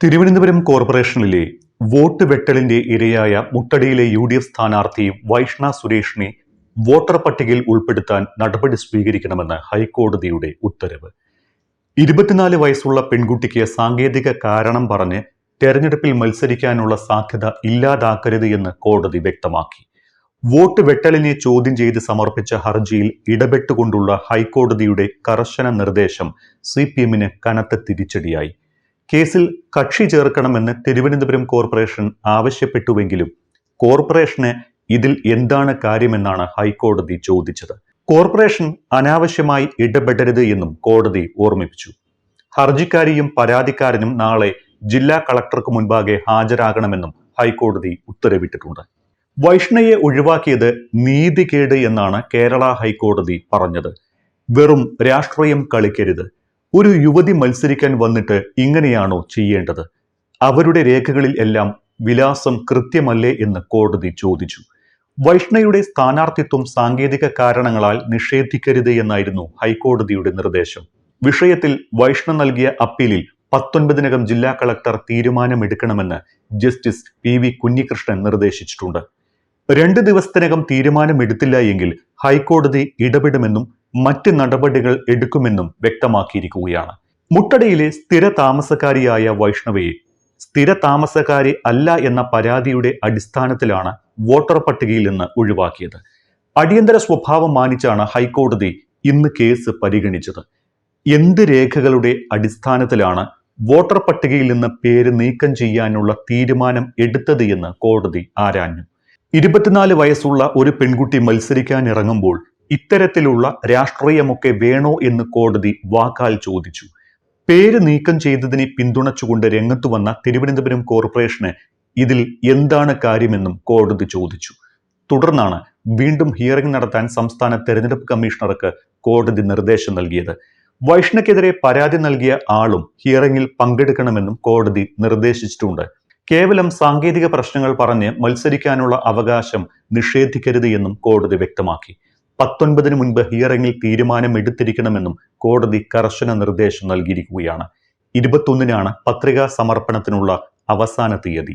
തിരുവനന്തപുരം കോർപ്പറേഷനിലെ വോട്ട് വെട്ടലിന്റെ ഇരയായ മുട്ടടിയിലെ UDF സ്ഥാനാർത്ഥി വൈഷ്ണ സുരേഷിനെ വോട്ടർ പട്ടികയിൽ ഉൾപ്പെടുത്താൻ നടപടി സ്വീകരിക്കണമെന്ന് ഹൈക്കോടതിയുടെ ഉത്തരവ്. 24 വയസ്സുള്ള പെൺകുട്ടിക്ക് സാങ്കേതിക കാരണം പറഞ്ഞ് തെരഞ്ഞെടുപ്പിൽ മത്സരിക്കാനുള്ള സാധ്യത ഇല്ലാതാക്കരുത് എന്ന് കോടതി വ്യക്തമാക്കി. വോട്ട് വെട്ടലിനെ ചോദ്യം ചെയ്ത് സമർപ്പിച്ച ഹർജിയിൽ ഇടപെട്ടുകൊണ്ടുള്ള ഹൈക്കോടതിയുടെ കർശന നിർദ്ദേശം CPM-ന് കനത്ത തിരിച്ചടിയായി. കേസിൽ കക്ഷി ചേർക്കണമെന്ന് തിരുവനന്തപുരം കോർപ്പറേഷൻ ആവശ്യപ്പെട്ടുവെങ്കിലും കോർപ്പറേഷന് ഇതിൽ എന്താണ് കാര്യമെന്നാണ് ഹൈക്കോടതി ചോദിച്ചത്. കോർപ്പറേഷൻ അനാവശ്യമായി ഇടപെടരുത് എന്നും കോടതി ഓർമ്മിപ്പിച്ചു. ഹർജിക്കാരിയും പരാതിക്കാരനും നാളെ ജില്ലാ കളക്ടർക്ക് മുൻപാകെ ഹാജരാകണമെന്നും ഹൈക്കോടതി ഉത്തരവിട്ടിട്ടുണ്ട്. വൈഷ്ണയെ ഒഴിവാക്കിയത് നീതികേട് എന്നാണ് കേരള ഹൈക്കോടതി പറഞ്ഞത്. വെറും രാഷ്ട്രീയം കളിക്കരുത്. ഒരു യുവതി മത്സരിക്കാൻ വന്നിട്ട് ഇങ്ങനെയാണോ ചെയ്യേണ്ടത്? അവരുടെ രേഖകളിൽ എല്ലാം വിലാസം കൃത്യമല്ലേ എന്ന് കോടതി ചോദിച്ചു. വൈഷ്ണയുടെ സ്ഥാനാർത്ഥിത്വം സാങ്കേതിക കാരണങ്ങളാൽ നിഷേധിക്കരുത് എന്നായിരുന്നു ഹൈക്കോടതിയുടെ നിർദ്ദേശം. വിഷയത്തിൽ വൈഷ്ണ നൽകിയ അപ്പീലിൽ 19-നകം ജില്ലാ കളക്ടർ തീരുമാനമെടുക്കണമെന്ന് ജസ്റ്റിസ് PV കുഞ്ഞികൃഷ്ണൻ നിർദ്ദേശിച്ചിട്ടുണ്ട്. 2 ദിവസത്തിനകം തീരുമാനമെടുത്തില്ല എങ്കിൽ ഹൈക്കോടതി ഇടപെടുമെന്നും മറ്റ് നടപടികൾ എടുക്കുമെന്നും വ്യക്തമാക്കിയിരിക്കുകയാണ്. മുട്ടടിയിലെ സ്ഥിര താമസക്കാരിയായ വൈഷ്ണവയെ സ്ഥിര താമസക്കാരി അല്ല എന്ന പരാതിയുടെ അടിസ്ഥാനത്തിലാണ് വോട്ടർ പട്ടികയിൽ നിന്ന് ഒഴിവാക്കിയത്. അടിയന്തര സ്വഭാവം മാനിച്ചാണ് ഹൈക്കോടതി ഇന്ന് കേസ് പരിഗണിച്ചത്. എന്ത് രേഖകളുടെ അടിസ്ഥാനത്തിലാണ് വോട്ടർ പട്ടികയിൽ നിന്ന് പേര് നീക്കം ചെയ്യാനുള്ള തീരുമാനം എടുത്തത് എന്ന് കോടതി ആരാഞ്ഞു. 24 വയസ്സുള്ള ഒരു പെൺകുട്ടി മത്സരിക്കാൻ ഇറങ്ങുമ്പോൾ ഇത്തരത്തിലുള്ള രാഷ്ട്രീയമൊക്കെ വേണോ എന്ന് കോടതി വാക്കാൽ ചോദിച്ചു. പേര് നീക്കം ചെയ്തതിനെ പിന്തുണച്ചുകൊണ്ട് രംഗത്തു വന്ന തിരുവനന്തപുരം കോർപ്പറേഷന് ഇതിൽ എന്താണ് കാര്യമെന്നും കോടതി ചോദിച്ചു. തുടർന്നാണ് വീണ്ടും ഹിയറിംഗ് നടത്താൻ സംസ്ഥാന തെരഞ്ഞെടുപ്പ് കമ്മീഷണർക്ക് കോടതി നിർദ്ദേശം നൽകിയത്. വൈഷ്ണയ്ക്കെതിരെ പരാതി നൽകിയ ആളും ഹിയറിംഗിൽ പങ്കെടുക്കണമെന്നും കോടതി നിർദ്ദേശിച്ചിട്ടുണ്ട്. കേവലം സാങ്കേതിക പ്രശ്നങ്ങൾ പറഞ്ഞ് മത്സരിക്കാനുള്ള അവകാശം നിഷേധിക്കരുത് എന്നും കോടതി വ്യക്തമാക്കി. 19-ന് മുൻപ് ഹിയറിംഗിൽ തീരുമാനം എടുത്തിരിക്കണമെന്നും കോടതി കർശന നിർദ്ദേശം നൽകിയിരിക്കുകയാണ്. 21-നാണ് പത്രികാ സമർപ്പണത്തിനുള്ള അവസാന തീയതി.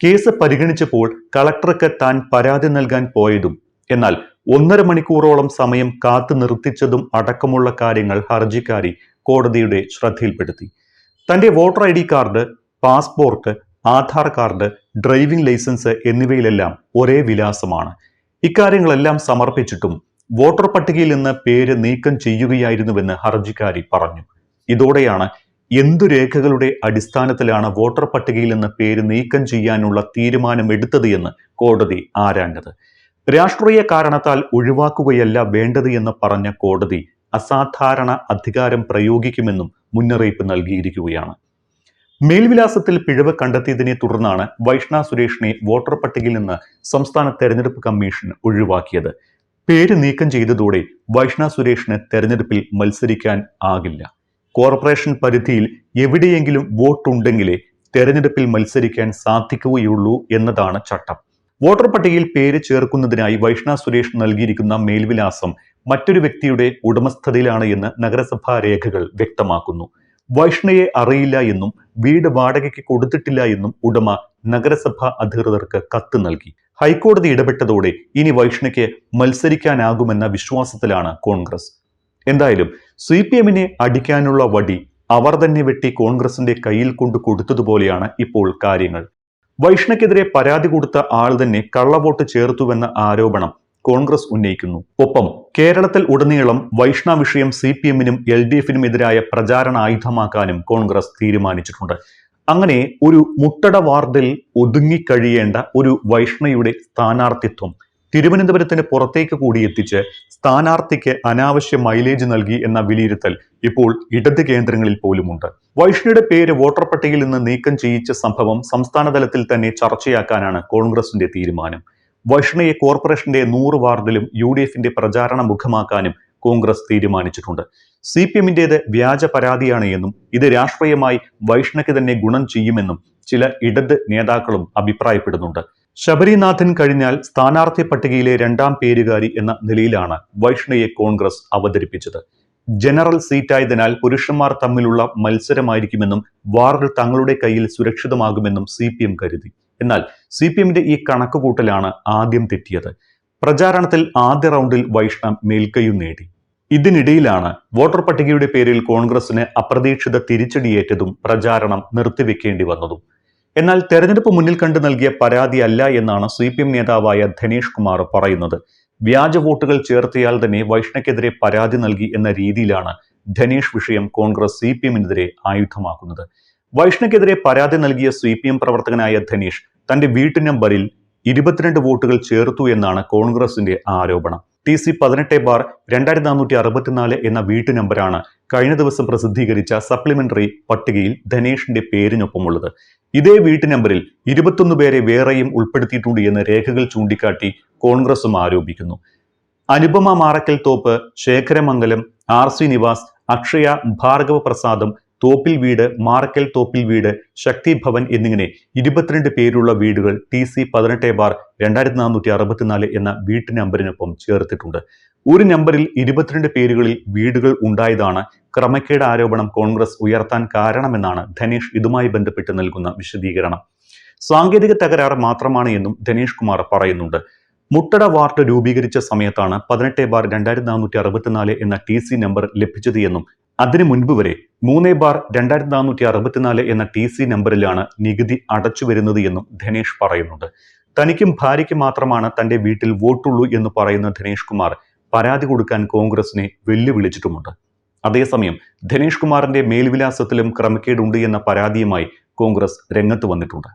കേസ് പരിഗണിച്ചപ്പോൾ കളക്ടർക്ക് താൻ പരാതി നൽകാൻ പോയതും എന്നാൽ 1.5 മണിക്കൂറോളം സമയം കാത്തു നിർത്തിച്ചതും അടക്കമുള്ള കാര്യങ്ങൾ ഹർജിക്കാരി കോടതിയുടെ ശ്രദ്ധയിൽപ്പെടുത്തി. തന്റെ voter ID card, passport, Aadhaar card, driving licence എന്നിവയിലെല്ലാം ഒരേ വിലാസമാണ്. ഇക്കാര്യങ്ങളെല്ലാം സമർപ്പിച്ചിട്ടും വോട്ടർ പട്ടികയിൽ നിന്ന് പേര് നീക്കം ചെയ്യുകയായിരുന്നുവെന്ന് ഹർജിക്കാരി പറഞ്ഞു. ഇതോടെയാണ് എന്തു രേഖകളുടെ അടിസ്ഥാനത്തിലാണ് വോട്ടർ പട്ടികയിൽ നിന്ന് പേര് നീക്കം ചെയ്യാനുള്ള തീരുമാനം എടുത്തത് എന്ന് കോടതി ആരാഞ്ഞത്. രാഷ്ട്രീയ കാരണത്താൽ ഒഴിവാക്കുകയല്ല വേണ്ടത് എന്ന് പറഞ്ഞ കോടതി അസാധാരണ അധികാരം പ്രയോഗിക്കുമെന്നും മുന്നറിയിപ്പ് നൽകിയിരിക്കുകയാണ്. മേൽവിലാസത്തിൽ പിഴവ് കണ്ടെത്തിയതിനെ തുടർന്നാണ് വൈഷ്ണ സുരേഷിനെ വോട്ടർ പട്ടികയിൽ നിന്ന് സംസ്ഥാന തെരഞ്ഞെടുപ്പ് കമ്മീഷൻ ഒഴിവാക്കിയത്. പേര് നീക്കം ചെയ്തതോടെ വൈഷ്ണ സുരേഷിന് തെരഞ്ഞെടുപ്പിൽ മത്സരിക്കാൻ ആകില്ല. കോർപ്പറേഷൻ പരിധിയിൽ എവിടെയെങ്കിലും വോട്ടുണ്ടെങ്കിലേ തെരഞ്ഞെടുപ്പിൽ മത്സരിക്കാൻ സാധിക്കുകയുള്ളൂ എന്നതാണ് ചട്ടം. വോട്ടർ പട്ടികയിൽ പേര് ചേർക്കുന്നതിനായി വൈഷ്ണ സുരേഷ് നൽകിയിരിക്കുന്ന മേൽവിലാസം മറ്റൊരു വ്യക്തിയുടെ ഉടമസ്ഥതയിലാണ് എന്ന് നഗരസഭാ രേഖകൾ വ്യക്തമാക്കുന്നു. വൈഷ്ണയെ അറിയില്ല എന്നും വീട് വാടകയ്ക്ക് കൊടുത്തിട്ടില്ല എന്നും ഉടമ നഗരസഭാ അധികൃതർക്ക് കത്ത് നൽകി. ഹൈക്കോടതി ഇടപെട്ടതോടെ ഇനി വൈഷ്ണയ്ക്ക് മത്സരിക്കാനാകുമെന്ന വിശ്വാസത്തിലാണ് കോൺഗ്രസ്. എന്തായാലും CPM-നെ അടിക്കാനുള്ള വടി അവർ തന്നെ വെട്ടി കോൺഗ്രസിന്റെ കയ്യിൽ കൊണ്ട് കൊടുത്തതുപോലെയാണ് ഇപ്പോൾ കാര്യങ്ങൾ. വൈഷ്ണയ്ക്കെതിരെ പരാതി കൊടുത്ത ആൾ തന്നെ കള്ളവോട്ട് ചേർത്തുവെന്ന ആരോപണം കോൺഗ്രസ് ഉന്നയിക്കുന്നു. ഒപ്പം കേരളത്തിൽ ഉടനീളം വൈഷ്ണ വിഷയം CPM-നും LDF-നും എതിരായ പ്രചാരണ ആയുധമാക്കാനും കോൺഗ്രസ് തീരുമാനിച്ചിട്ടുണ്ട്. അങ്ങനെ ഒരു മുട്ടട വാർഡിൽ ഒതുങ്ങിക്കഴിയേണ്ട ഒരു വൈഷ്ണയുടെ സ്ഥാനാർത്ഥിത്വം തിരുവനന്തപുരത്തിന് പുറത്തേക്ക് കൂടി എത്തിച്ച് സ്ഥാനാർത്ഥിക്ക് അനാവശ്യ മൈലേജ് നൽകി എന്ന വിലയിരുത്തൽ ഇപ്പോൾ ഇടത് കേന്ദ്രങ്ങളിൽ പോലുമുണ്ട്. വൈഷ്ണയുടെ പേര് വോട്ടർ പട്ടികയിൽ നിന്ന് നീക്കം ചെയ്യിച്ച സംഭവം സംസ്ഥാന തലത്തിൽ തന്നെ ചർച്ചയാക്കാനാണ് കോൺഗ്രസിന്റെ തീരുമാനം. വൈഷ്ണയെ കോർപ്പറേഷന്റെ 100 വാർഡിലും UDF-ന്റെ പ്രചാരണ മുഖമാക്കാനും കോൺഗ്രസ് തീരുമാനിച്ചിട്ടുണ്ട്. CPM-ന്റേത് വ്യാജ പരാതിയാണ് എന്നും ഇത് രാഷ്ട്രീയമായി വൈഷ്ണയ്ക്ക് തന്നെ ഗുണം ചെയ്യുമെന്നും ചില ഇടത് നേതാക്കളും അഭിപ്രായപ്പെടുന്നുണ്ട്. ശബരിനാഥൻ കഴിഞ്ഞാൽ സ്ഥാനാർത്ഥി പട്ടികയിലെ 2ാം പേരുകാരി എന്ന നിലയിലാണ് വൈഷ്ണയെ കോൺഗ്രസ് അവതരിപ്പിച്ചത്. ജനറൽ സീറ്റായതിനാൽ പുരുഷന്മാർ തമ്മിലുള്ള മത്സരമായിരിക്കുമെന്നും വാർഡ് തങ്ങളുടെ കയ്യിൽ സുരക്ഷിതമാകുമെന്നും CPM കരുതി. എന്നാൽ CPMന്റെ ഈ കണക്കുകൂട്ടലാണ് ആദ്യം തെറ്റിയത്. പ്രചാരണത്തിൽ ആദ്യ റൗണ്ടിൽ വൈഷ്ണവ് മേൽക്കൈയും നേടി. ഇതിനിടയിലാണ് വോട്ടർ പട്ടികയുടെ പേരിൽ കോൺഗ്രസിന് അപ്രതീക്ഷിത തിരിച്ചടിയേറ്റതും പ്രചാരണം നിർത്തിവെക്കേണ്ടി വന്നതും. എന്നാൽ തെരഞ്ഞെടുപ്പ് മുന്നിൽ കണ്ടു നൽകിയ പരാതിയല്ല എന്നാണ് CPM നേതാവായ ധനേഷ് കുമാർ പറയുന്നത്. വ്യാജ വോട്ടുകൾ ചേർത്തയാൾ തന്നെ വൈഷ്ണവ്ക്കെതിരെ പരാതി നൽകി എന്ന രീതിയിലാണ് ധനേഷ് വിഷയം കോൺഗ്രസ് CPMനെതിരെ ആയുധമാക്കുന്നത്. വൈഷ്ണവ്ക്കെതിരെ പരാതി നൽകിയ CPM പ്രവർത്തകനായ ധനേഷ് തന്റെ വീട്ടു നമ്പറിൽ 22 വോട്ടുകൾ ചേർത്തു എന്നാണ് കോൺഗ്രസിന്റെ ആരോപണം. TC18/2464 എന്ന വീട്ടു നമ്പറാണ് കഴിഞ്ഞ ദിവസം പ്രസിദ്ധീകരിച്ച സപ്ലിമെന്ററി പട്ടികയിൽ ധനേഷിന്റെ പേരിനൊപ്പമുള്ളത്. ഇതേ വീട്ടു നമ്പറിൽ 21 പേരെ വേറെയും ഉൾപ്പെടുത്തിയിട്ടുണ്ട് എന്ന് രേഖകൾ ചൂണ്ടിക്കാട്ടി കോൺഗ്രസും ആരോപിക്കുന്നു. അനുപമ മാറക്കൽ തോപ്പ്, ശേഖരമംഗലം, RC നിവാസ്, അക്ഷയ, ഭാർഗവ പ്രസാദം, തോപ്പിൽ വീട്, മാറക്കൽ തോപ്പിൽ വീട്, ശക്തി ഭവൻ എന്നിങ്ങനെ 22 പേരുള്ള വീടുകൾ TC18/2464 എന്ന വീട്ടു നമ്പറിനൊപ്പം ചേർത്തിട്ടുണ്ട്. ഒരു നമ്പറിൽ 22 പേരുകളിൽ വീടുകൾ ഉണ്ടായതാണ് ക്രമക്കേട് ആരോപണം കോൺഗ്രസ് ഉയർത്താൻ കാരണമെന്നാണ് ധനേഷ് ഇതുമായി ബന്ധപ്പെട്ട് നൽകുന്ന വിശദീകരണം. സാങ്കേതിക തകരാർ മാത്രമാണ് എന്നും ധനേഷ് കുമാർ പറയുന്നുണ്ട്. മുട്ടട വാർഡ് രൂപീകരിച്ച സമയത്താണ് 18/2464 എന്ന TC നമ്പർ ലഭിച്ചത് എന്നും അതിനു മുൻപ് വരെ 3/2464 എന്ന TC നമ്പറിലാണ് നികുതി അടച്ചു വരുന്നത് എന്നും ധനേഷ് പറയുന്നുണ്ട്. തനിക്കും ഭാര്യയ്ക്ക് മാത്രമാണ് തന്റെ വീട്ടിൽ വോട്ടുള്ളൂ എന്ന് പറയുന്ന ധനേഷ് കുമാർ പരാതി കൊടുക്കാൻ കോൺഗ്രസിനെ വെല്ലുവിളിച്ചിട്ടുമുണ്ട്. അതേസമയം ധനേഷ് കുമാറിന്റെ മേൽവിലാസത്തിലും ക്രമക്കേടുണ്ട് എന്ന പരാതിയുമായി കോൺഗ്രസ് രംഗത്ത് വന്നിട്ടുണ്ട്.